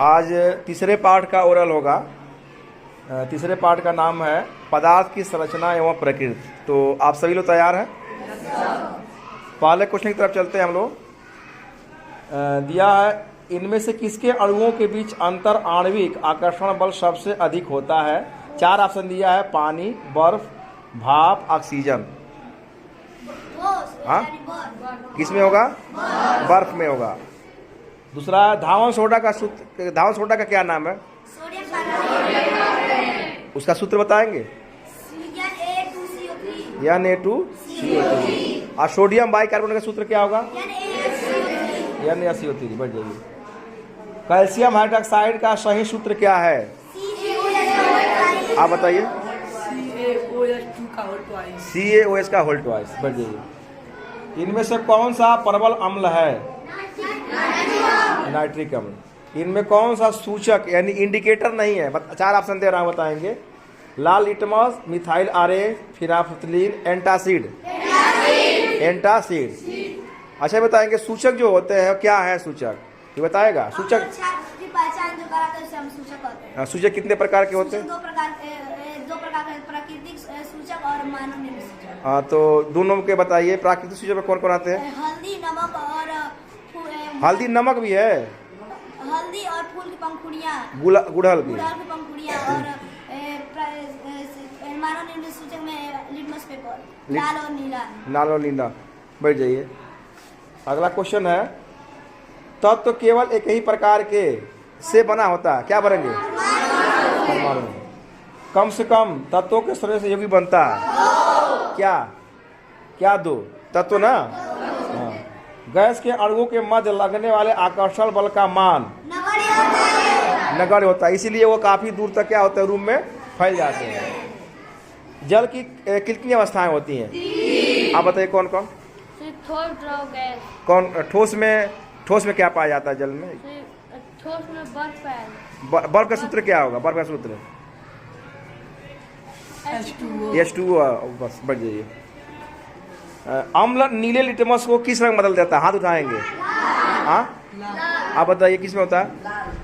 आज तीसरे पाठ का ओरल होगा। तीसरे पाठ का नाम है पदार्थ की संरचना एवं प्रकृति। तो आप सभी लोग तैयार हैं? पहले क्वेश्चन की तरफ चलते हैं हम लोग। दिया है, इनमें से किसके अणुओं के बीच अंतर आणविक आकर्षण बल सबसे अधिक होता है? 4 ऑप्शन दिया है, पानी, बर्फ, भाप, ऑक्सीजन। हाँ, किस में होगा? बर्फ में होगा। दूसरा, धावन सोडा का सूत्र, धावन सोडा का क्या नाम है? उसका सूत्र बताएंगे? Na2CO3। और सोडियम बाइकार्बोनेट का सूत्र क्या होगा? NaCO3। बढ़ जाइए। कैल्शियम हाइड्रोक्साइड का सही सूत्र क्या है? आप बताइए। CaOH का होल ट्वाइस। बढ़ जाइए। इनमें से कौन सा प्रबल अम्ल है? नाइट्रिक अम्ल। इनमें कौन सा सूचक यानी इंडिकेटर नहीं है? 4 ऑप्शन दे रहा हूं, बताएंगे। लाल litmus, methyl orange, phenolphthalein, antacid. Antacid. अच्छा, बताएंगे सूचक जो होते हैं क्या है सूचक? ये बताएगा। सूचक की पहचान जो कराते हैं उसे हम सूचक कहते हैं। सूचक कितने प्रकार के होते हैं? दो प्रकार के, प्राकृतिक सूचक और मानव निर्मित सूचक। हाँ, तो दोनों के बताइए। प्राकृतिक सूचक में कौन कौन आते हैं? हल्दी, नमक और हल्दी, नमक भी है। हल्दी और फूल की पंखुड़ियाँ, गुड़हल की की पंखुड़ियाँ और मानव निर्मित सूचक में लिटमस पेपर, लाल और नीला। लाल और नीला। बैठ जाइए। अगला क्वेश्चन है, तत्व केवल एक ही प्रकार के से बना होता है, क्या बनेंगे? परमाणु। कम से कम तत्वों के संयोजन से योगी बनता है क्या? क्या? 2 तत्व ना। हाँ। गैस के अणुओं के मध्य लगने वाले आकर्षण बल का मान नगण्य होता है, इसीलिए वो काफी दूर तक क्या होता है, रूम में फैल जाते हैं। जल की कितनी अवस्थाएं होती हैं? आप बताइए कौन कौन? ठोस, द्रव, गैस। कौन? ठोस में क्या पाया जाता है? जल में ठोस में बर्फ है। बर्फ का सूत्र क्या होगा? बर्फ का सूत्र H2O। बस, बढ़ जाइए। अम्ल नीले लिटमस को किस रंग बदल देता है? हाथ उठाएंगे। हाँ, आप बताइए किस में होता है?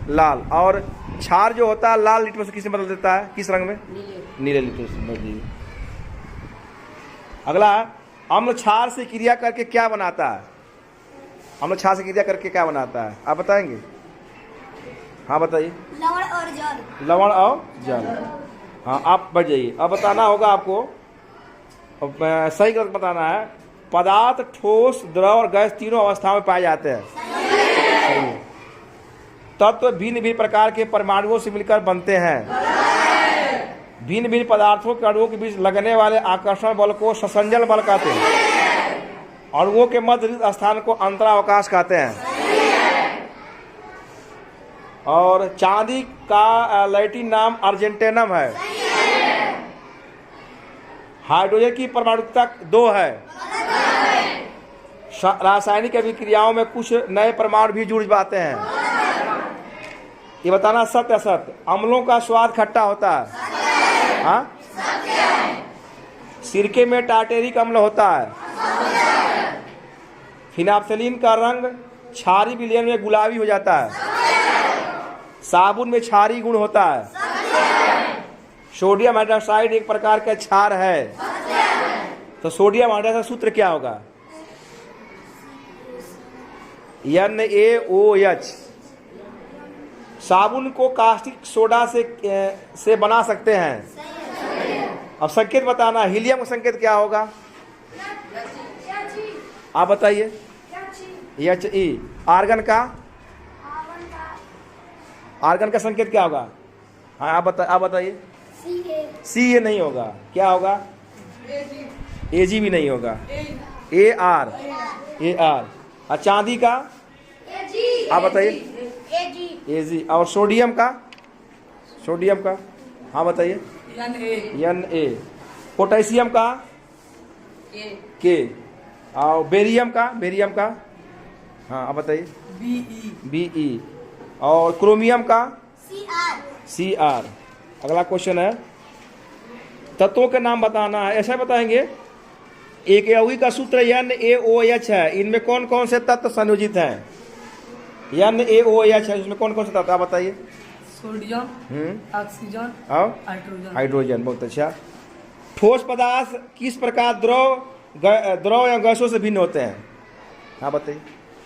लाल। और क्षार जो होता है लाल लिटमस किस में बदल देता है? किस रंग में? नीले लिटमस। बढ़ जाइए। अगला, अम्ल क्षार से क्रिया करके क्या बनाता है? अम्ल क्षार से क्रिया करके क्या बनाता है? आप बताएंगे? हाँ, बताइए। लवण और जल। लवण और जल। हाँ, आप बढ़ जाइए। अब बताना होगा आपको, सही गलत बताना है। पदार्थ ठोस, द्रव और गैस तीनों अवस्थाओं में पाए जाते हैं। सही। तत्व भिन्न भिन्न प्रकार के परमाणुओं से मिलकर बनते हैं। भिन्न भिन्न पदार्थों के अणुओं के बीच लगने वाले आकर्षण बल को संसंजन बल कहते हैं। अणुओं के मध्य रिक्त स्थान को अंतरावकाश कहते हैं। और चांदी का लैटिन नाम अर्जेंटेनम है। हाइड्रोजन की परमाणुकता 2 है। रासायनिक अभिक्रियाओं में कुछ नए परमाणु भी जुड़ जाते हैं। ये बताना सत्य असत्य। अम्लों का स्वाद खट्टा होता है। हाँ? सिरके में टार्टेरिक अम्ल होता है। फिनाइलफ्थलीन का रंग क्षारीय विलयन में गुलाबी हो जाता है। साबुन में क्षारीय गुण होता है। सोडियम हाइड्रोक्साइड एक प्रकार का क्षार है। तो सोडियम हाइड्रोक्साइड सूत्र क्या होगा? NaOH। साबुन को कास्टिक सोडा से बना सकते हैं। अब संकेत बताना, हीलियम का संकेत क्या होगा? आप बताइए। He। आर्गन का संकेत क्या होगा? हाँ, आप बताइए। Ca नहीं होगा। क्या होगा? Ag भी नहीं होगा। Ar। और चांदी का? आप बताइए। Ag। और सोडियम का? हाँ, बताइए। Na। पोटेशियम का? K। और बेरियम का? हाँ, आप बताइए। Be। और क्रोमियम का? Cr। अगला क्वेश्चन है, तत्वों के नाम बताना है। ऐसा बताएंगे, एक यौगिक का सूत्र NaOH है। इनमें कौन कौन से तत्व संयोजित हैं? NaOH है, उसमें कौन कौन सा तत्व आप बताइए। सोडियम, ऑक्सीजन, और हाइड्रोजन। हाइड्रोजन, बहुत अच्छा। ठोस पदार्थ किस प्रकार द्रव या गैसों से भिन्न होते हैं? हाँ बताइए।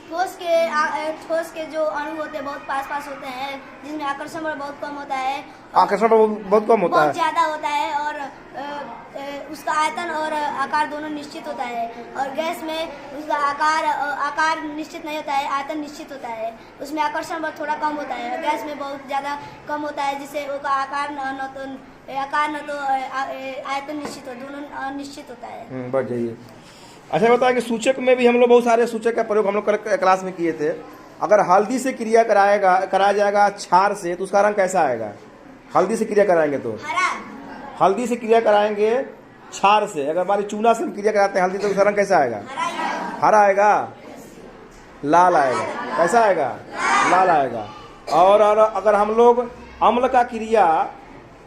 ठोस के जो अणु होते हैं बहुत पास पास होते हैं, जिसमें आकर्षण बल बहुत कम होता है, आकर्षण बल बहुत कम होता बहुत है, ज्यादा होता है, और उसका आयतन और आकार दोनों निश्चित होता है। और गैस में उसका आकार निश्चित नहीं होता है, आयतन निश्चित होता है। उसमें आकर्षण बल थोड़ा कम होता है, गैस में बहुत ज्यादा कम होता है, जिससे उसका आकार न तो आयतन निश्चित हो, दोनों अनिश्चित होता है। बढ़ जाइए। अच्छा बताया कि सूचक में भी हम लोग बहुत सारे सूचक का प्रयोग हम लोग क्लास में किए थे। अगर हल्दी से क्रिया कराया जाएगा क्षार से, तो उसका रंग कैसा आएगा? हल्दी से क्रिया कराएंगे तो हरा। हल्दी से क्रिया कराएंगे क्षार से, अगर हमारी चूना से हम क्रिया कराते हैं हल्दी, तो उसका रंग कैसा आएगा? हरा आएगा, लाल आएगा। कैसा आएगा? लाल आएगा। और अगर हम लोग अम्ल का क्रिया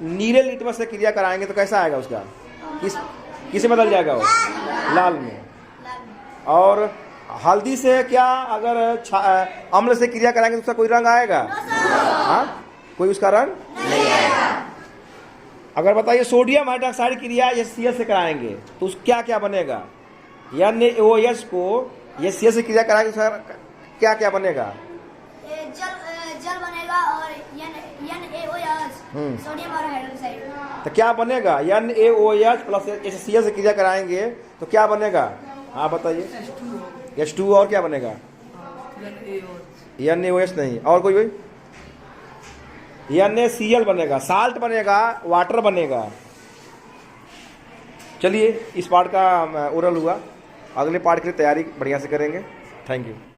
नीले लिटमस से क्रिया कराएंगे तो कैसा आएगा उसका? किसे बदल जाएगा वो? लाल में। और हल्दी से क्या अगर अम्ल से क्रिया कराएंगे तो उसका कोई रंग आएगा? हाँ, कोई उसका रंग नहीं आएगा। अगर बताइए सोडियम हाइड्रोक्साइड क्रिया HCl से कराएंगे तो उस क्या क्या बनेगा? NaOH को HCl से क्रिया कराएंगे तो क्या क्या बनेगा? जल बनेगा, और NaOH सोडियम और हाइड्रोक्साइड। तो क्या बनेगा? NaOH प्लस HCl से क्रिया कराएंगे तो क्या बनेगा? हाँ बताइए। H2O। और क्या बनेगा? NaOH नहीं, और कोई NaCl बनेगा, साल्ट बनेगा, वाटर बनेगा। चलिए, इस पार्ट का ओरल हुआ, अगले पार्ट के लिए तैयारी बढ़िया से करेंगे। Thank you.